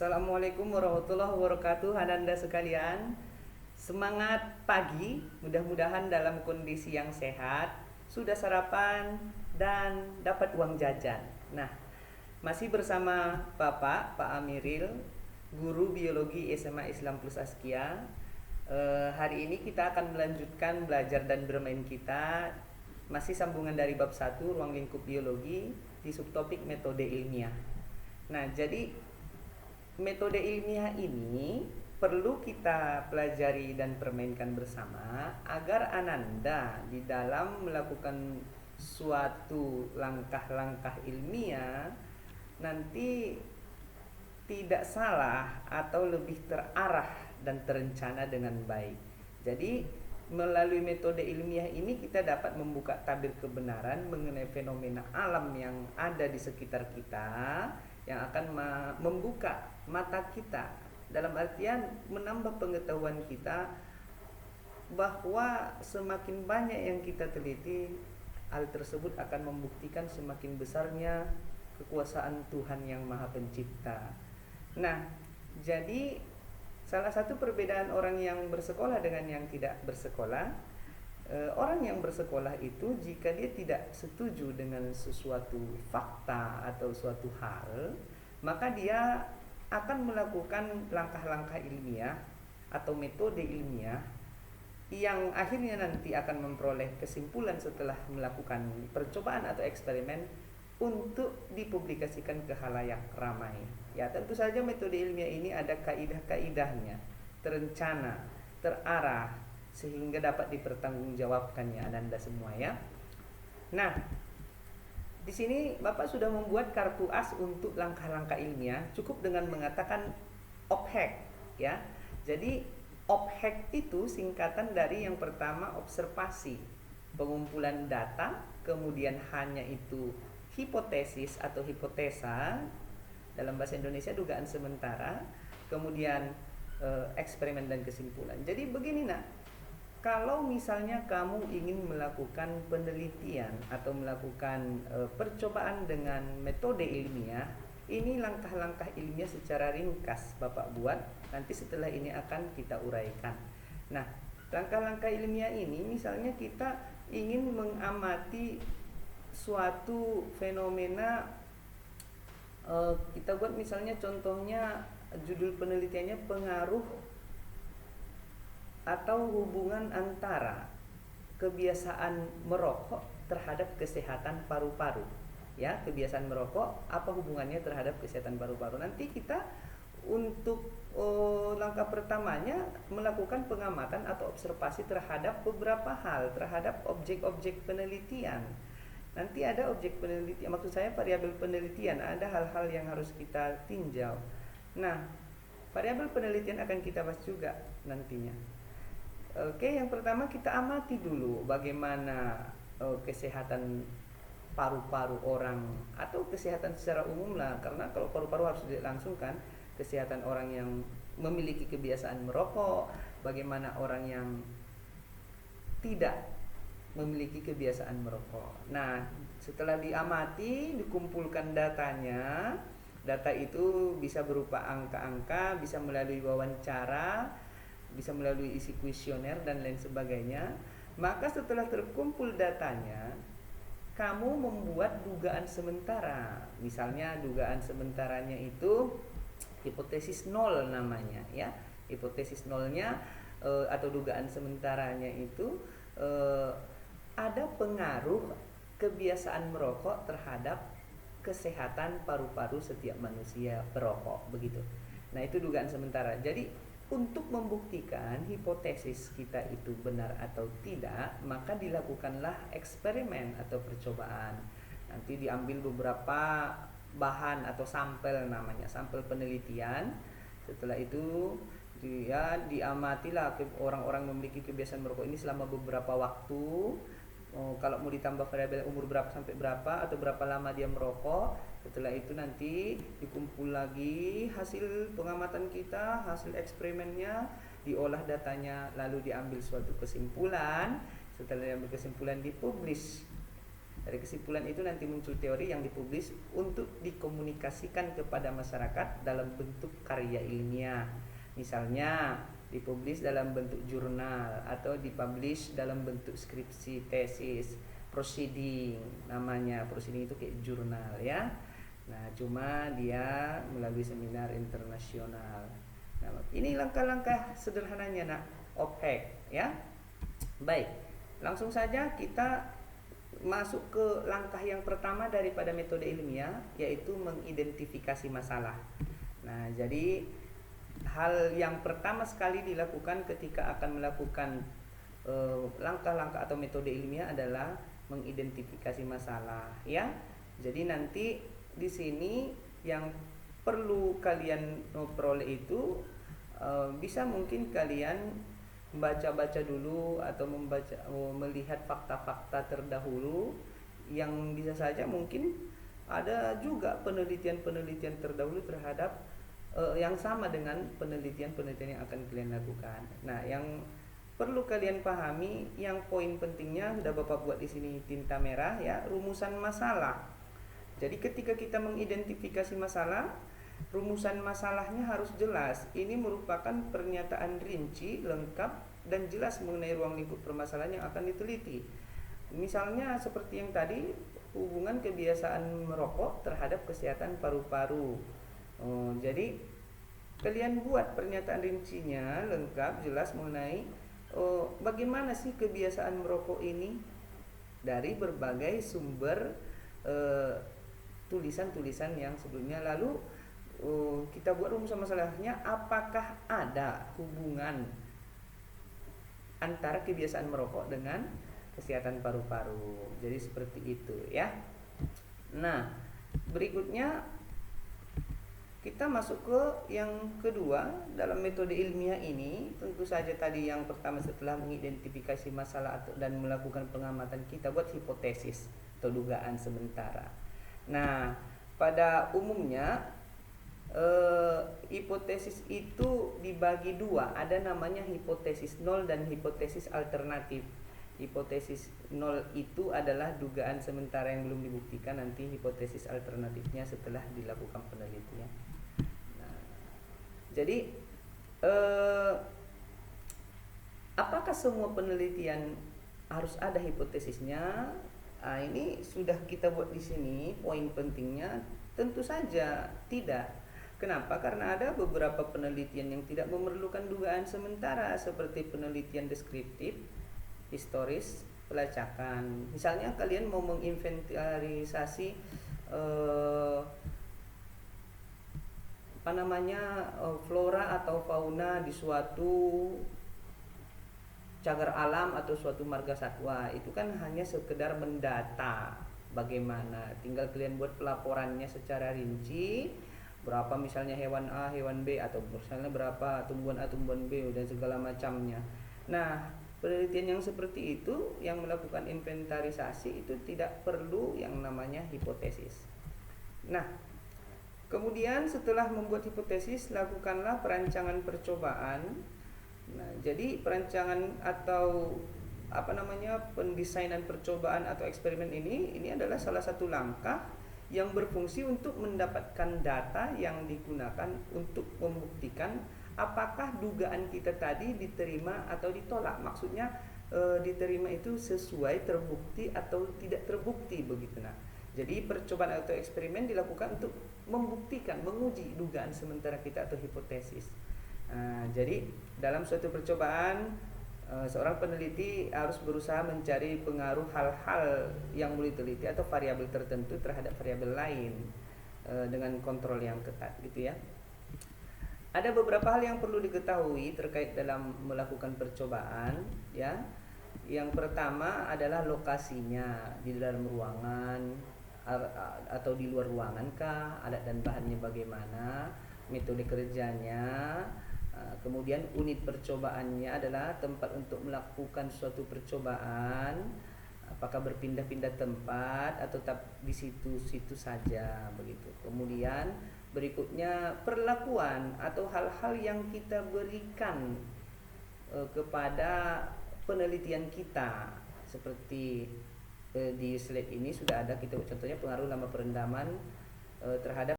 Assalamualaikum warahmatullahi wabarakatuh, Ananda sekalian. Semangat pagi, mudah-mudahan dalam kondisi yang sehat, sudah sarapan dan dapat uang jajan. Nah, masih bersama Bapak, Pak Amiril, guru biologi SMA Islam Plus Askia. Hari ini kita akan melanjutkan belajar dan bermain kita. Masih sambungan dari bab 1, ruang lingkup biologi, di subtopik metode ilmiah. Nah, jadi metode ilmiah ini perlu kita pelajari dan permainkan bersama agar Ananda di dalam melakukan suatu langkah-langkah ilmiah nanti tidak salah atau lebih terarah dan terencana dengan baik. Jadi melalui metode ilmiah ini kita dapat membuka tabir kebenaran mengenai fenomena alam yang ada di sekitar kita, yang akan membuka mata kita, dalam artian menambah pengetahuan kita bahwa semakin banyak yang kita teliti, hal tersebut akan membuktikan semakin besarnya kekuasaan Tuhan yang Maha Pencipta. Nah, jadi salah satu perbedaan orang yang bersekolah dengan yang tidak bersekolah, orang yang bersekolah itu jika dia tidak setuju dengan sesuatu fakta atau suatu hal, maka dia akan melakukan langkah-langkah ilmiah atau metode ilmiah yang akhirnya nanti akan memperoleh kesimpulan setelah melakukan percobaan atau eksperimen untuk dipublikasikan ke khalayak ramai. Ya, tentu saja metode ilmiah ini ada kaidah-kaidahnya, terencana, terarah, sehingga dapat dipertanggungjawabkannya Ananda semua ya. Nah, di sini Bapak sudah membuat kartu as untuk langkah-langkah ilmiah, cukup dengan mengatakan OPHEC ya. Jadi OPHEC itu singkatan dari yang pertama observasi, pengumpulan data, kemudian hanya itu hipotesis atau hipotesa, dalam bahasa Indonesia dugaan sementara, kemudian eksperimen dan kesimpulan. Jadi begini nak, kalau misalnya kamu ingin melakukan penelitian atau melakukan percobaan dengan metode ilmiah, ini langkah-langkah ilmiah secara ringkas Bapak buat, nanti setelah ini akan kita uraikan. Nah, langkah-langkah ilmiah ini misalnya kita ingin mengamati suatu fenomena, kita buat misalnya contohnya judul penelitiannya pengaruh atau hubungan antara kebiasaan merokok terhadap kesehatan paru-paru. Ya, kebiasaan merokok apa hubungannya terhadap kesehatan paru-paru. Nanti kita untuk langkah pertamanya melakukan pengamatan atau observasi terhadap beberapa hal, terhadap objek-objek penelitian. Nanti ada objek penelitian, maksud saya variabel penelitian, ada hal-hal yang harus kita tinjau. Nah, variabel penelitian akan kita bahas juga nantinya. Oke, yang pertama kita amati dulu bagaimana kesehatan paru-paru orang atau kesehatan secara umum lah, karena kalau paru-paru harus dilangsungkan, kesehatan orang yang memiliki kebiasaan merokok, bagaimana orang yang tidak memiliki kebiasaan merokok. Nah, setelah diamati, dikumpulkan datanya. Data itu bisa berupa angka-angka, bisa melalui wawancara, bisa melalui isi kuesioner dan lain sebagainya. Maka setelah terkumpul datanya, kamu membuat dugaan sementara. Misalnya dugaan sementaranya itu hipotesis nol namanya ya. Hipotesis nolnya atau dugaan sementaranya itu ada pengaruh kebiasaan merokok terhadap kesehatan paru-paru setiap manusia perokok, begitu. Nah, itu dugaan sementara. Jadi untuk membuktikan hipotesis kita itu benar atau tidak, maka dilakukanlah eksperimen atau percobaan. Nanti diambil beberapa bahan atau sampel, namanya sampel penelitian. Setelah itu dia diamatilah orang-orang memiliki kebiasaan merokok ini selama beberapa waktu. Kalau mau ditambah variabel umur berapa sampai berapa atau berapa lama dia merokok. Setelah itu nanti dikumpul lagi hasil pengamatan kita, hasil eksperimennya, diolah datanya, lalu diambil suatu kesimpulan. Setelah diambil kesimpulan, dipublish. Dari kesimpulan itu nanti muncul teori yang dipublish untuk dikomunikasikan kepada masyarakat dalam bentuk karya ilmiah. Misalnya dipublish dalam bentuk jurnal atau dipublish dalam bentuk skripsi, tesis, proceeding. Namanya proceeding itu kayak jurnal ya. Nah, cuma dia melalui seminar internasional. Nah, ini langkah-langkah sederhananya nak, OPEC ya. Baik, langsung saja kita masuk ke langkah yang pertama daripada metode ilmiah, yaitu mengidentifikasi masalah. Nah, jadi hal yang pertama sekali dilakukan ketika akan melakukan langkah-langkah atau metode ilmiah adalah mengidentifikasi masalah ya. Jadi nanti di sini yang perlu kalian peroleh itu bisa mungkin kalian membaca-baca dulu atau melihat fakta-fakta terdahulu yang bisa saja mungkin ada juga penelitian-penelitian terdahulu terhadap yang sama dengan penelitian-penelitian yang akan kalian lakukan. Nah, yang perlu kalian pahami, yang poin pentingnya sudah Bapak buat di sini tinta merah ya, rumusan masalah. Jadi ketika kita mengidentifikasi masalah, rumusan masalahnya harus jelas. Ini merupakan pernyataan rinci, lengkap, dan jelas mengenai ruang lingkup permasalahan yang akan diteliti. Misalnya seperti yang tadi, hubungan kebiasaan merokok terhadap kesehatan paru-paru. Jadi kalian buat pernyataan rincinya lengkap, jelas mengenai bagaimana sih kebiasaan merokok ini dari berbagai sumber tulisan-tulisan yang sebelumnya. Lalu kita buat rumusan masalahnya, apakah ada hubungan antara kebiasaan merokok dengan kesehatan paru-paru. Jadi seperti itu ya. Nah, berikutnya kita masuk ke yang kedua dalam metode ilmiah ini. Tentu saja tadi yang pertama setelah mengidentifikasi masalah dan melakukan pengamatan, kita buat hipotesis atau dugaan sementara. Nah, pada umumnya hipotesis itu dibagi dua, ada namanya hipotesis nol dan hipotesis alternatif. Hipotesis nol itu adalah dugaan sementara yang belum dibuktikan, nanti hipotesis alternatifnya setelah dilakukan penelitian. Nah, jadi apakah semua penelitian harus ada hipotesisnya? Nah, ini sudah kita buat di sini poin pentingnya. Tentu saja tidak. Kenapa? Karena ada beberapa penelitian yang tidak memerlukan dugaan sementara, seperti penelitian deskriptif, historis, pelacakan. Misalnya kalian mau menginventarisasi flora atau fauna di suatu cagar alam atau suatu marga satwa, itu kan hanya sekedar mendata bagaimana. Tinggal kalian buat pelaporannya secara rinci, berapa misalnya hewan A, hewan B, atau misalnya berapa tumbuhan A, tumbuhan B, dan segala macamnya. Nah, penelitian yang seperti itu, yang melakukan inventarisasi, itu tidak perlu yang namanya hipotesis. Nah, kemudian setelah membuat hipotesis, lakukanlah perancangan percobaan. Nah, jadi perancangan atau pendesainan percobaan atau eksperimen ini adalah salah satu langkah yang berfungsi untuk mendapatkan data yang digunakan untuk membuktikan apakah dugaan kita tadi diterima atau ditolak. Maksudnya diterima itu sesuai, terbukti atau tidak terbukti begitu. Nah, jadi percobaan atau eksperimen dilakukan untuk membuktikan, menguji dugaan sementara kita atau hipotesis. Jadi dalam suatu percobaan, seorang peneliti harus berusaha mencari pengaruh hal-hal yang boleh diteliti atau variabel tertentu terhadap variabel lain dengan kontrol yang ketat gitu ya. Ada beberapa hal yang perlu diketahui terkait dalam melakukan percobaan ya. Yang pertama adalah lokasinya, di dalam ruangan atau di luar ruangan kah, alat dan bahannya bagaimana, metode kerjanya. Kemudian unit percobaannya adalah tempat untuk melakukan suatu percobaan, apakah berpindah-pindah tempat atau tetap di situ-situ saja begitu. Kemudian berikutnya perlakuan atau hal-hal yang kita berikan kepada penelitian kita, seperti di slide ini sudah ada kita contohnya pengaruh lama perendaman terhadap